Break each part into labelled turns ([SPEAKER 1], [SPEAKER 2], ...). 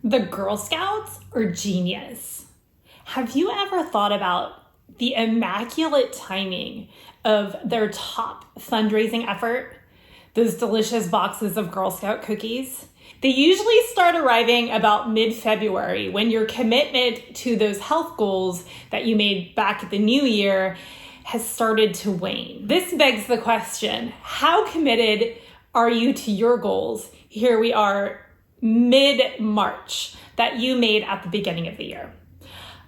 [SPEAKER 1] The Girl Scouts are genius. Have you ever thought about the immaculate timing of their top fundraising effort? Those delicious boxes of Girl Scout cookies. They usually start arriving about mid-February when your commitment to those health goals that you made back at the new year has started to wane. This begs the question, how committed are you to your goals? Here we are mid-March that you made at the beginning of the year.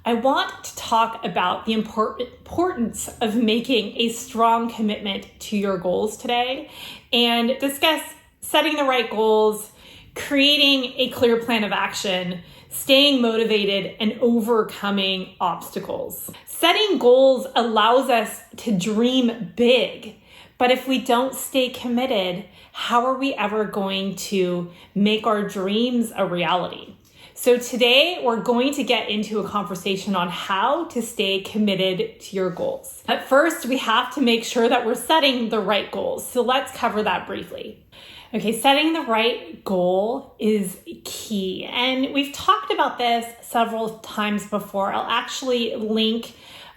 [SPEAKER 1] I want to talk about the importance of making a strong commitment to your goals today and discuss setting the right goals, creating a clear plan of action, staying motivated, and overcoming obstacles. Setting goals allows us to dream big, but if we don't stay committed, how are we ever going to make our dreams a reality? So today we're going to get into a conversation on how to stay committed to your goals. At first, we have to make sure that we're setting the right goals. So let's cover that briefly. Okay, setting the right goal is key. And we've talked about this several times before. I'll actually link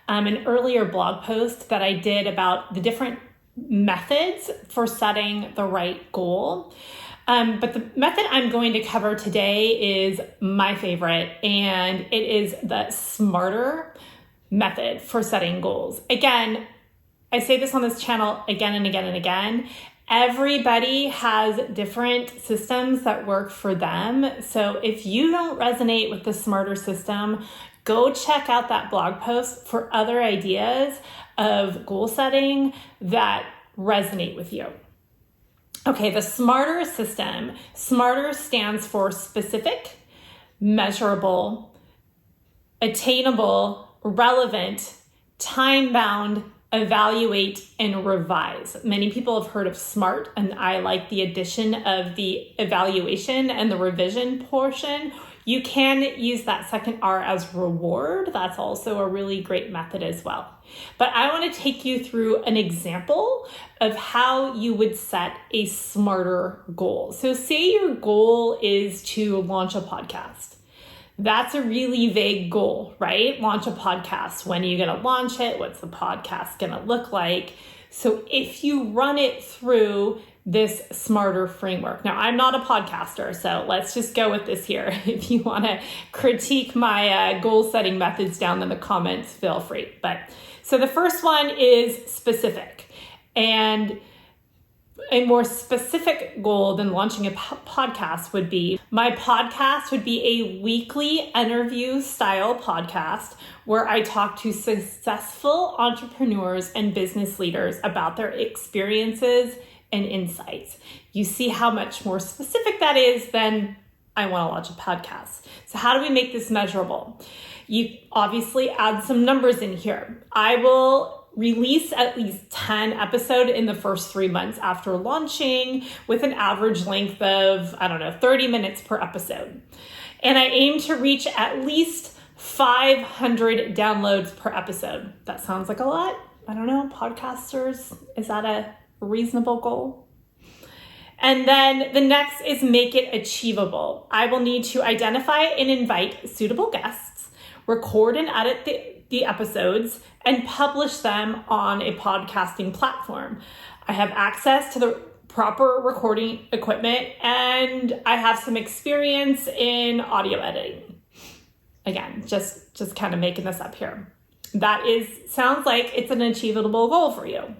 [SPEAKER 1] an earlier blog post that I did about the different methods for setting the right goal. But the method I'm going to cover today is my favorite, and it is the SMARTER method for setting goals. Again, I say this on this channel again and again and again. Everybody has different systems that work for them. So if you don't resonate with the SMARTER system, go check out that blog post for other ideas of goal setting that resonate with you. Okay, the SMARTER system. SMARTER stands for specific, measurable, attainable, relevant, time-bound, evaluate, and revise. Many people have heard of SMART, and I like the addition of the evaluation and the revision portion. You can use that second R as reward. That's also a really great method as well. But I want to take you through an example of how you would set a SMARTER goal. So say your goal is to launch a podcast. That's a really vague goal, right? Launch a podcast. When are you going to launch it? What's the podcast going to look like? So if you run it through this SMARTER framework. Now, I'm not a podcaster, so let's just go with this here. If you want to critique my goal setting methods down in the comments, feel free. So the first one is specific, and a more specific goal than launching a podcast would be, my podcast would be a weekly interview style podcast where I talk to successful entrepreneurs and business leaders about their experiences and insights. You see how much more specific that is than I want to launch a podcast. So how do we make this measurable? You obviously add some numbers in here. I will release at least 10 episodes in the first 3 months after launching with an average length of, 30 minutes per episode. And I aim to reach at least 500 downloads per episode. That sounds like a lot. I don't know, podcasters, is that a reasonable goal? And then the next is make it achievable. I will need to identify and invite suitable guests, record and edit the episodes, and publish them on a podcasting platform. I have access to the proper recording equipment, and I have some experience in audio editing. Again, just kind of making this up here. Sounds like it's an achievable goal for you.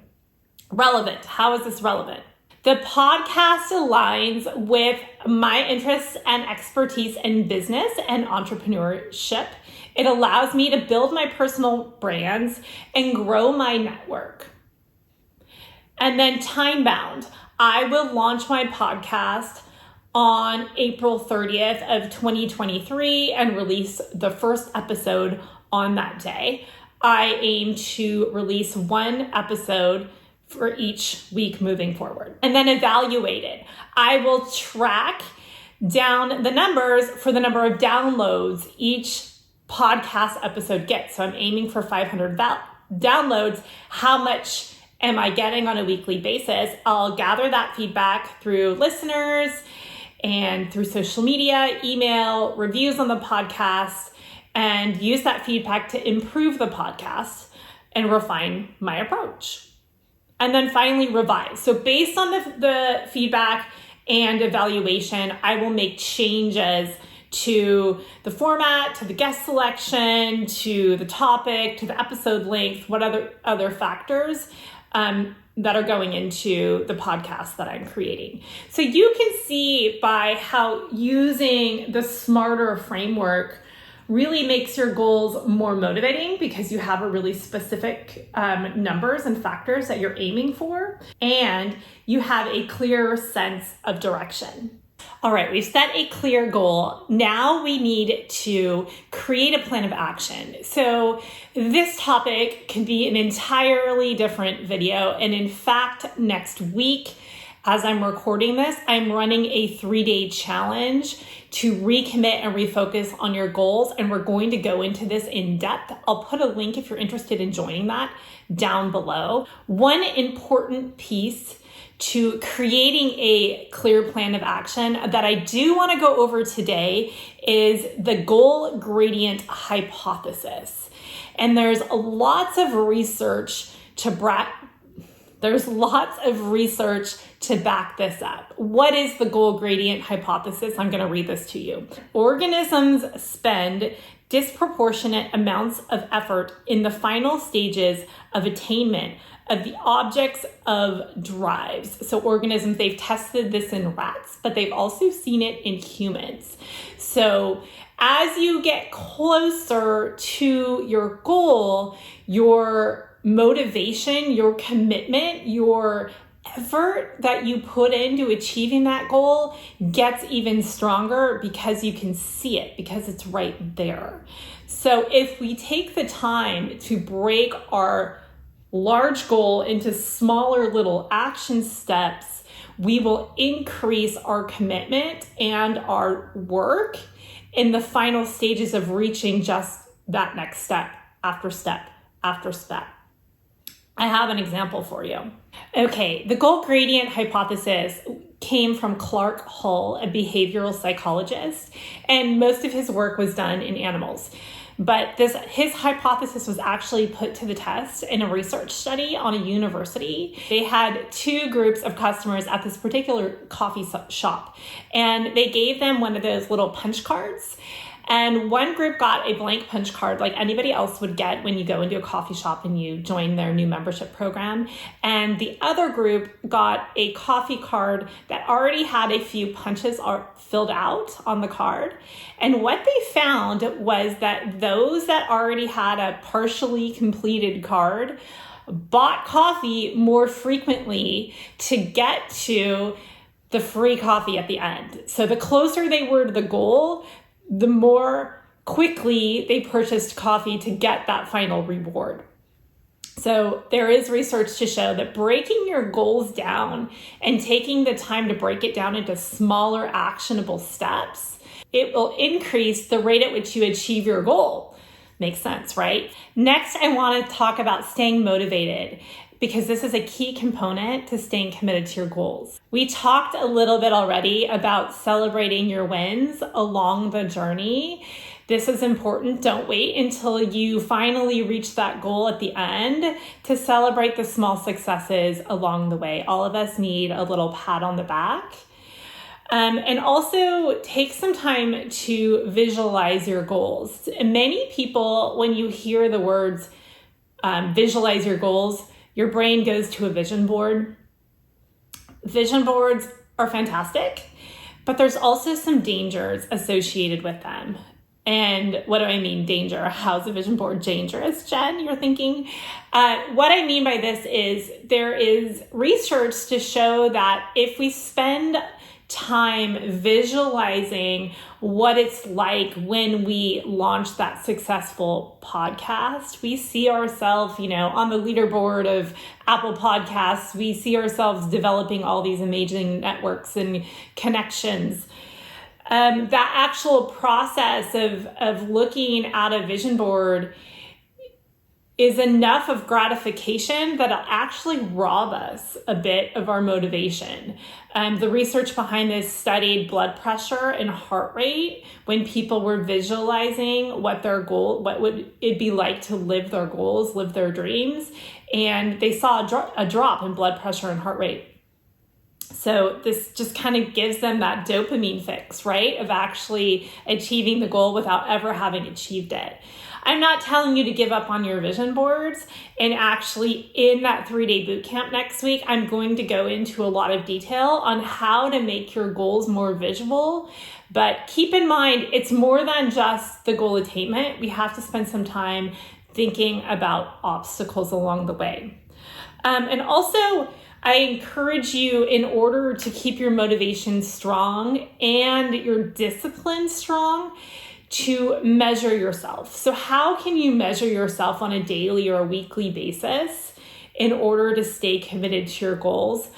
[SPEAKER 1] Relevant. How is this relevant? The podcast aligns with my interests and expertise in business and entrepreneurship. It allows me to build my personal brands and grow my network. And then time bound. I will launch my podcast on April 30th of 2023 and release the first episode on that day. I aim to release one episode for each week moving forward. And then evaluate it. I will track down the numbers for the number of downloads each podcast episode gets. So I'm aiming for 500 downloads. How much am I getting on a weekly basis? I'll gather that feedback through listeners and through social media, email, reviews on the podcast, and use that feedback to improve the podcast and refine my approach. And then finally, revise. So based on the feedback and evaluation, I will make changes to the format, to the guest selection, to the topic, to the episode length, what other factors that are going into the podcast that I'm creating. So you can see by how using the smarter framework really makes your goals more motivating because you have a really specific numbers and factors that you're aiming for, and you have a clear sense of direction. All right, we've set a clear goal. Now we need to create a plan of action. So this topic can be an entirely different video. And in fact, next week, as I'm recording this, I'm running a 3-day challenge to recommit and refocus on your goals. And we're going to go into this in depth. I'll put a link if you're interested in joining that down below. One important piece to creating a clear plan of action that I do want to go over today is the goal gradient hypothesis. And there's lots of research to back this up. What is the goal gradient hypothesis? I'm going to read this to you. Organisms spend disproportionate amounts of effort in the final stages of attainment of the objects of drives. So organisms, they've tested this in rats, but they've also seen it in humans. So as you get closer to your goal, your motivation, your commitment, your effort that you put into achieving that goal gets even stronger because you can see it, because it's right there. So if we take the time to break our large goal into smaller little action steps, we will increase our commitment and our work in the final stages of reaching just that next step after step after step. I have an example for you. Okay, the goal gradient hypothesis came from Clark Hull, a behavioral psychologist, and most of his work was done in animals. But his hypothesis was actually put to the test in a research study on a university. They had 2 groups of customers at this particular coffee shop, and they gave them one of those little punch cards. And one group got a blank punch card like anybody else would get when you go into a coffee shop and you join their new membership program. And the other group got a coffee card that already had a few punches filled out on the card. And what they found was that those that already had a partially completed card bought coffee more frequently to get to the free coffee at the end. So the closer they were to the goal, the more quickly they purchased coffee to get that final reward. So there is research to show that breaking your goals down and taking the time to break it down into smaller actionable steps, it will increase the rate at which you achieve your goal. Makes sense, right? Next, I want to talk about staying motivated, because this is a key component to staying committed to your goals. We talked a little bit already about celebrating your wins along the journey. This is important. Don't wait until you finally reach that goal at the end to celebrate the small successes along the way. All of us need a little pat on the back. And also take some time to visualize your goals. Many people, when you hear the words visualize your goals, your brain goes to a vision board. Vision boards are fantastic, but there's also some dangers associated with them. And what do I mean danger? How's a vision board dangerous, Jen? You're thinking? What I mean by this is there is research to show that if we spend time visualizing what it's like when we launch that successful podcast, we see ourselves, on the leaderboard of Apple Podcasts, we see ourselves developing all these amazing networks and connections. That actual process of looking at a vision board is enough of gratification that it'll actually rob us a bit of our motivation. The research behind this studied blood pressure and heart rate when people were visualizing what would it be like to live their goals, live their dreams, and they saw a drop in blood pressure and heart rate. So this just kind of gives them that dopamine fix, right, of actually achieving the goal without ever having achieved it. I'm not telling you to give up on your vision boards, and actually in that 3-day boot camp next week, I'm going to go into a lot of detail on how to make your goals more visual. But keep in mind, it's more than just the goal attainment. We have to spend some time thinking about obstacles along the way. And also, I encourage you, in order to keep your motivation strong and your discipline strong, to measure yourself. So how can you measure yourself on a daily or a weekly basis in order to stay committed to your goals?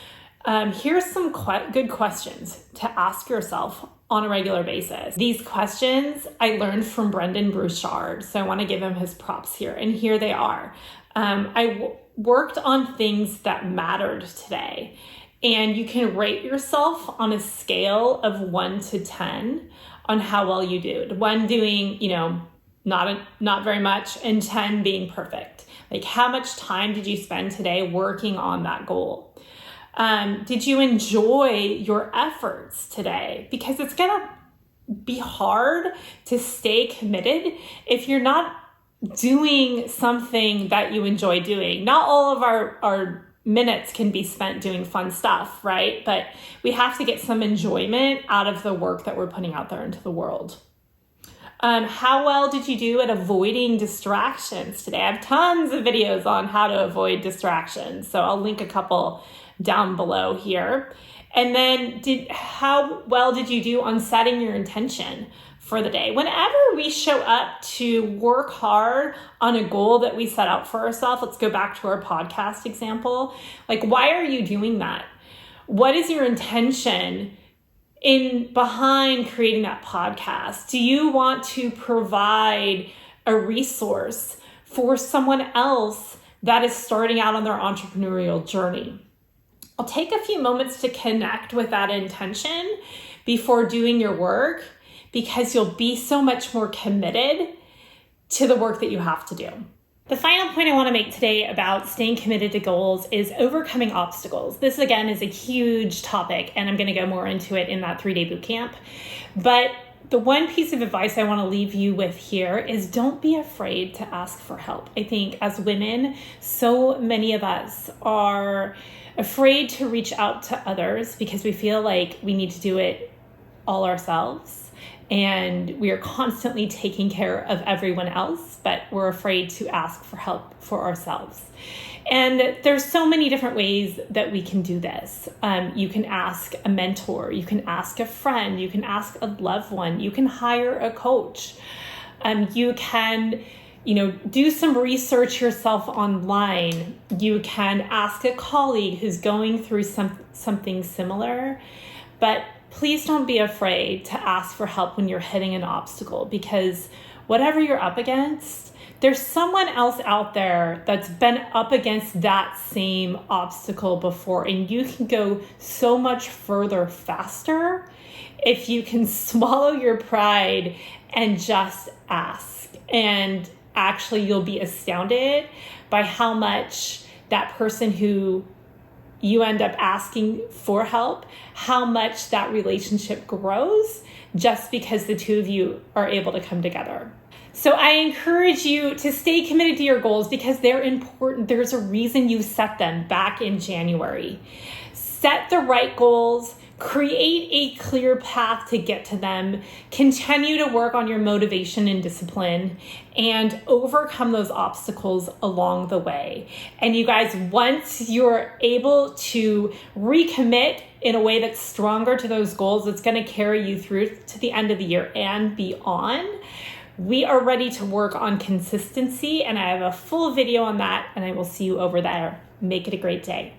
[SPEAKER 1] Here's some good questions to ask yourself on a regular basis. These questions I learned from Brendan Brouchard, so I want to give him his props here, and here they are. I worked on things that mattered today, and you can rate yourself on a scale of 1 to 10 on how well you do. 1 doing, not very much, and 10 being perfect. Like, how much time did you spend today working on that goal? Did you enjoy your efforts today? Because it's gonna be hard to stay committed if you're not doing something that you enjoy doing. Not all of our minutes can be spent doing fun stuff, right? But we have to get some enjoyment out of the work that we're putting out there into the world. How well did you do at avoiding distractions today? I have tons of videos on how to avoid distractions, so I'll link a couple down below here. And then how well did you do on setting your intention for the day? Whenever we show up to work hard on a goal that we set out for ourselves, let's go back to our podcast example. Like, why are you doing that? What is your intention behind creating that podcast? Do you want to provide a resource for someone else that is starting out on their entrepreneurial journey? I'll take a few moments to connect with that intention before doing your work, because you'll be so much more committed to the work that you have to do. The final point I want to make today about staying committed to goals is overcoming obstacles. This, again, is a huge topic, and I'm going to go more into it in that 3-day boot camp. But the one piece of advice I want to leave you with here is don't be afraid to ask for help. I think as women, so many of us are afraid to reach out to others because we feel like we need to do it all ourselves. And we are constantly taking care of everyone else, but we're afraid to ask for help for ourselves. And there's so many different ways that we can do this. You can ask a mentor, you can ask a friend, you can ask a loved one, you can hire a coach. You can, do some research yourself online. You can ask a colleague who's going through something similar, but please don't be afraid to ask for help when you're hitting an obstacle, because whatever you're up against, there's someone else out there that's been up against that same obstacle before, and you can go so much further faster if you can swallow your pride and just ask. And actually, you'll be astounded by how much that person who you end up asking for help, how much that relationship grows just because the two of you are able to come together. So I encourage you to stay committed to your goals because they're important. There's a reason you set them back in January. Set the right goals, create a clear path to get to them, continue to work on your motivation and discipline, and overcome those obstacles along the way. And you guys, once you're able to recommit in a way that's stronger to those goals, it's going to carry you through to the end of the year and beyond. We are ready to work on consistency, and I have a full video on that, and I will see you over there. Make it a great day.